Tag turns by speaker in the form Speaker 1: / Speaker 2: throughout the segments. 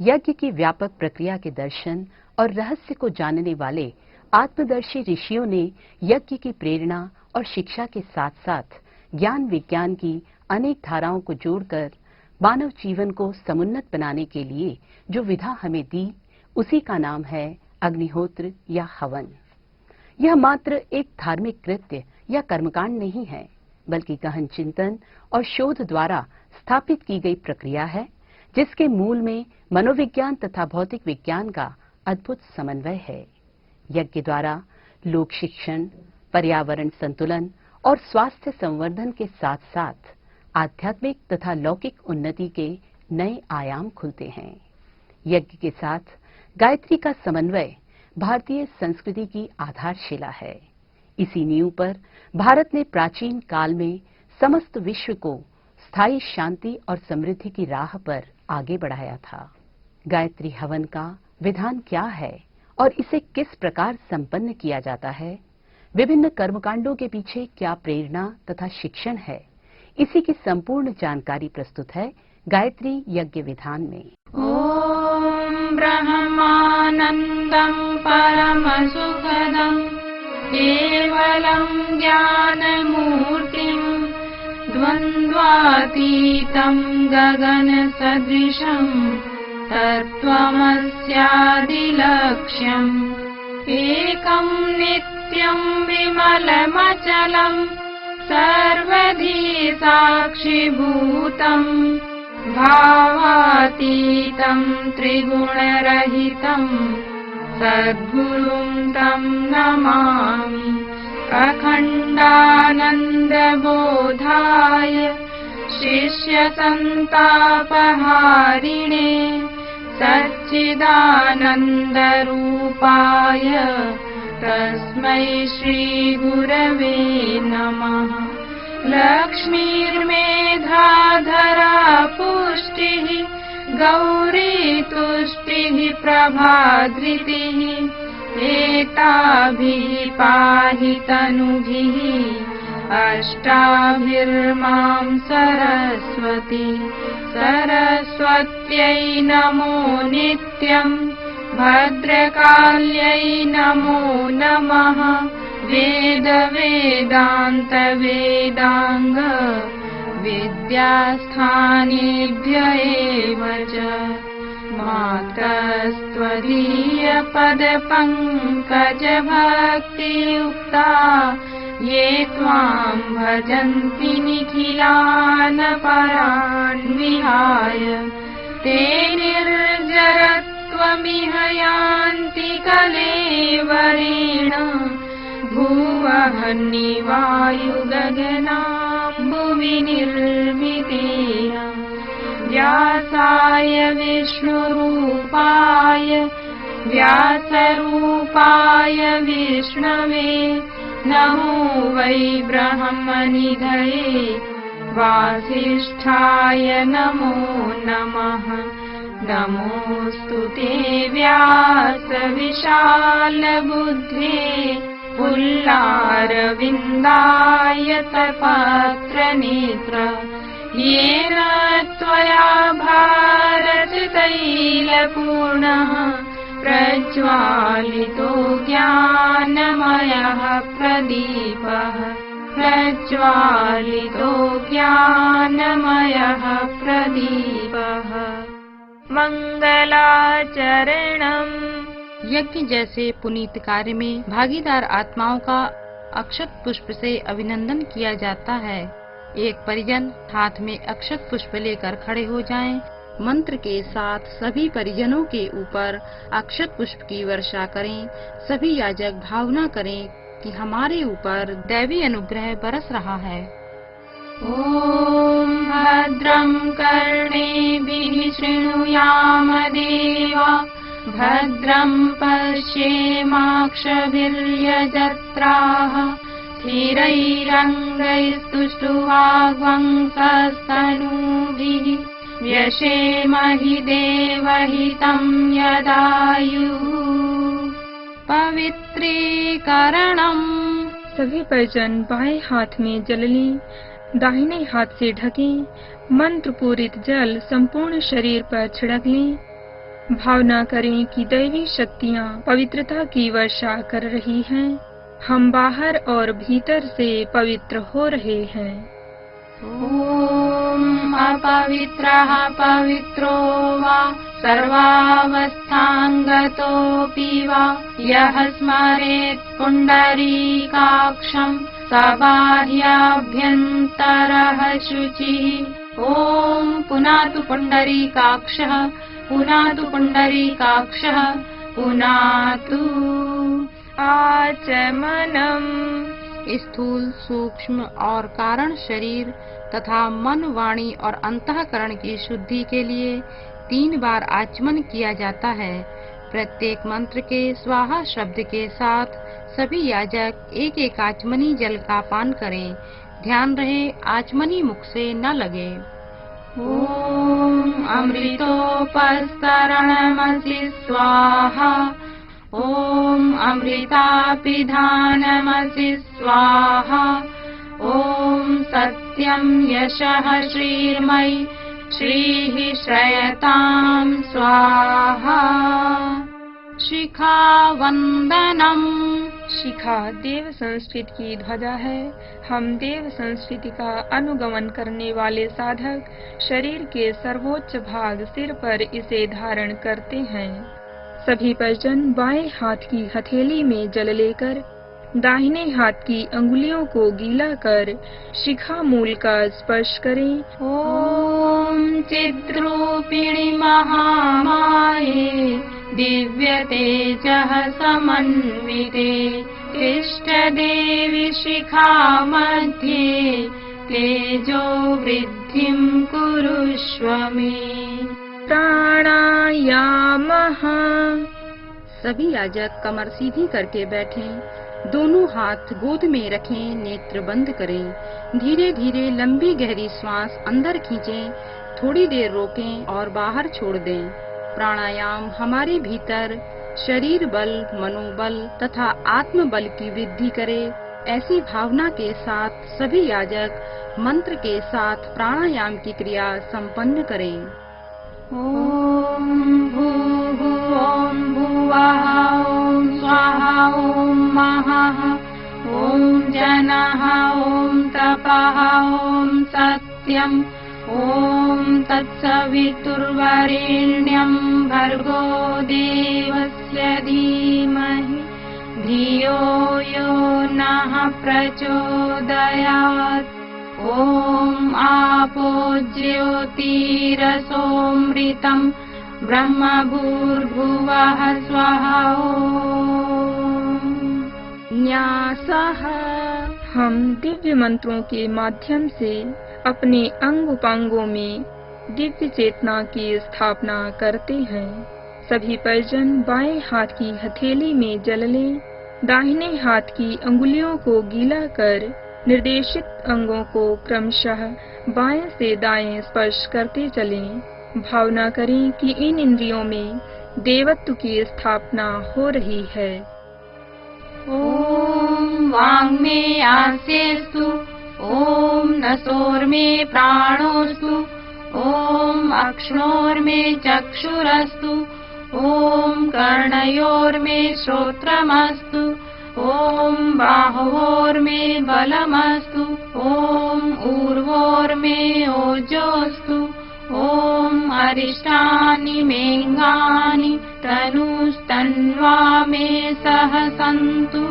Speaker 1: यज्ञ की व्यापक प्रक्रिया के दर्शन और रहस्य को जानने वाले आत्मदर्शी ऋषियों ने यज्ञ की प्रेरणा और शिक्षा के साथ साथ ज्ञान विज्ञान की अनेक धाराओं को जोड़कर मानव जीवन को समुन्नत बनाने के लिए जो विधा हमें दी, उसी का नाम है अग्निहोत्र या हवन। यह मात्र एक धार्मिक कृत्य या कर्मकांड नहीं है, बल्कि गहन चिंतन और शोध द्वारा स्थापित की गई प्रक्रिया है, जिसके मूल में मनोविज्ञान तथा भौतिक विज्ञान का अद्भुत समन्वय है। यज्ञ द्वारा लोक शिक्षण, पर्यावरण संतुलन और स्वास्थ्य संवर्धन के साथ साथ आध्यात्मिक तथा लौकिक उन्नति के नए आयाम खुलते हैं। यज्ञ के साथ गायत्री का समन्वय भारतीय संस्कृति की आधारशिला है। इसी नींव पर भारत ने प्राचीन काल में समस्त विश्व को स्थायी शांति और समृद्धि की राह पर आगे बढ़ाया था। गायत्री हवन का विधान क्या है और इसे किस प्रकार संपन्न किया जाता है, विभिन्न कर्मकांडों के पीछे क्या प्रेरणा तथा शिक्षण है, इसी की संपूर्ण जानकारी प्रस्तुत है गायत्री यज्ञ विधान में।
Speaker 2: ओम ब्रह्मानंदं परम सुखदं केवलं ज्ञानमूर्तिं द्वन्द्वातीतं गगन सदृशं तत्त्वमस्यादिलक्ष्यम् एकं नित्यं विमलमचलं सर्वधी साक्षिभूतं भावातीतं त्रिगुणरहितं सद्गुरुं तं नमामि। अखण्डानन्दबोधाय शिष्यसन्तापहारिणे सच्चिदानन्दरूपाय तस्मै श्रीगुरवे नमः। लक्ष्मीर्मेधाधरा पुष्टिः गौरी तुष्टिः प्रभाधृतिः एताभिः पाहि तनुभिः अष्टाभिर्मां सरस्वती। सरस्वत्यै नमो नित्यं भद्रकाल्यै नमो नमः। वेद वेदान्त वेदांग विद्यास्थानेभ्य एव च मातस्त्वदीय पदपङ्कज भक्तियुक्ता ये त्वां भजन्ति निखिलान् परान् विहाय ते निर्जरत्वमिह यान्ति कलेवरेण भुवह्निवायुगगनाम्बुवि निर्मितेन। व्यासाय व्यासरूपाय विष्णवे नमो वै ब्रह्मनिधये वासिष्ठाय नमो नमः। नमोऽस्तु ते व्यास विशालबुद्धे पुल्लारविन्दायतपत्रनेत्र येन त्वया भारततैलपूर्णः प्रज्वालितो ज्ञानमयः प्रदीपः। प्रज्वालितो ज्ञानमयः प्रदीपः। मंगलाचरणम्।
Speaker 3: यज्ञ जैसे पुनीत कार्य में भागीदार आत्माओं का अक्षत पुष्प से अभिनंदन किया जाता है। एक परिजन हाथ में अक्षत पुष्प लेकर खड़े हो जाएं। मंत्र के साथ सभी परिजनों के ऊपर अक्षत पुष्प की वर्षा करें। सभी याजक भावना करें कि हमारे ऊपर दैवी अनुग्रह बरस रहा है।
Speaker 2: ओम भद्रं कर्णेभिः शृणुयाम देवा भद्रं पश्येमाक्षभिर्यजत्राः स्थिरैरङ्गैस्तुष्टुवाग्वंसस्तनूभिः व्यशेमहि देवहितं यदायुः। पवित्रीकरणम्।
Speaker 4: सभी परिजन बाएं हाथ में जल लें, दाहिने हाथ से ढकें। मंत्र पूरित जल संपूर्ण शरीर पर छिड़क लें। भावना करें कि दैवी शक्तियाँ पवित्रता की वर्षा कर रही हैं। हम बाहर और भीतर से पवित्र हो रहे हैं।
Speaker 2: ॐ अपवित्रः पवित्रो वा सर्वावस्थाङ्गतोऽपि वा यः स्मरेत् पुण्डरीकाक्षं स बाह्याभ्यन्तरः शुचिः। ॐ पुनातु पुण्डरीकाक्षः पुनातु पुण्डरीकाक्षः पुनातु।
Speaker 4: आचमनम।
Speaker 3: स्थूल, सूक्ष्म और कारण शरीर तथा मन, वाणी और अंतःकरण की शुद्धि के लिए 3 बार आचमन किया जाता है। प्रत्येक मंत्र के स्वाहा शब्द के साथ सभी याजक एक एक आचमनी जल का पान करें। ध्यान रहे आचमनी मुख से न लगे।
Speaker 2: ॐ अमृतोपस्तरणमसि स्वाहा ॐ अमृतापिधानमसि स्वाहा ॐ सत्यं यशः श्रीर्मयि श्रीः श्रयतां स्वाहा। शिखावन्दनम्।
Speaker 4: शिखा देव संस्कृति की ध्वजा है। हम देव संस्कृति का अनुगमन करने वाले साधक शरीर के सर्वोच्च भाग सिर पर इसे धारण करते हैं। सभी परिजन बाएं हाथ की हथेली में जल लेकर दाहिने हाथ की अंगुलियों को गीला कर शिखा मूल का स्पर्श करें।
Speaker 2: ॐ चिद्रूपिणि महामाये दिव्य तेजः समन्विते इष्टदेवी शिखा मध्ये तेजो वृद्धिं कुरुष्व मे।
Speaker 4: प्राणायामः।
Speaker 3: सभी याजक कमर सीधी करके बैठें, दोनों हाथ गोद में रखें, नेत्र बंद करें। धीरे धीरे लंबी गहरी श्वास अंदर खींचें, थोड़ी देर रोकें और बाहर छोड़ दें। प्राणायाम हमारे भीतर शरीर बल, मनोबल तथा आत्म बल की वृद्धि करे। ऐसी भावना के साथ सभी याजक मंत्र के साथ प्राणायाम की क्रिया संपन्न करें।
Speaker 2: ॐ भूः ॐ भुवः ॐ स्वाहा ॐ महः ॐ जनः ॐ तपः ॐ सत्यम् ॐ तत्सवितुर्वरेण्यं भर्गो देवस्य धीमहि धियो यो नः प्रचोदयात्। ॐ आपो ज्योतिरसोऽमृतं ब्रह्म भूर्भुवः स्वः।
Speaker 4: न्यासः। हम दिव्य मंत्रों के माध्यम से अपने अंग उपांगों में दिव्य चेतना की स्थापना करते हैं। सभी परिजन बाएं हाथ की हथेली में जल लें, दाहिने हाथ की अंगुलियों को गीला कर निर्देशित अंगों को क्रमशः बाएं से दाएं स्पर्श करते चलें। भावना करें कि इन इंद्रियों में देवत्व की स्थापना हो रही है।
Speaker 2: ॐ वाङ्मे आस्येस्तु ॐ नसोर्मे प्राणोऽस्तु ॐ अक्ष्णोर्मे चक्षुरस्तु ॐ कर्णयोर्मे श्रोत्रमस्तु ॐ बाहुवोर्मे बलमस्तु ॐ ऊर्वोर्मे ओजोऽस्तु ॐ अरिष्टानि मेऽङ्गानि तनुस्तन्वा मे सह सन्तु।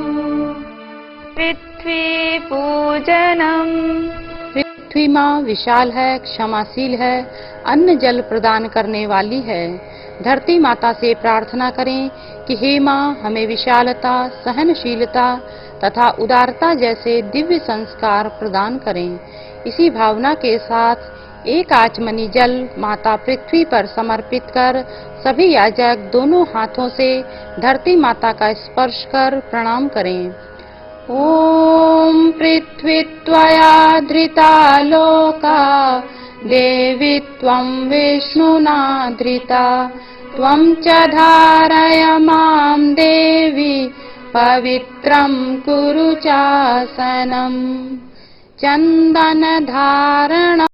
Speaker 4: पृथ्वी पूजनम।
Speaker 3: पृथ्वी माँ विशाल है, क्षमाशील है, अन्न जल प्रदान करने वाली है। धरती माता से प्रार्थना करें कि हे माँ हमें विशालता, सहनशीलता तथा उदारता जैसे दिव्य संस्कार प्रदान करें। इसी भावना के साथ एक आचमनी जल माता पृथ्वी पर समर्पित कर सभी याजक दोनों हाथों से धरती माता का स्पर्श कर प्रणाम करें। ॐ पृथ्वी त्वया धृता लोका देवी त्वं विष्णुना धृता त्वं च धारय मां देवी पवित्रं कुरु चासनम्। चन्दन धारण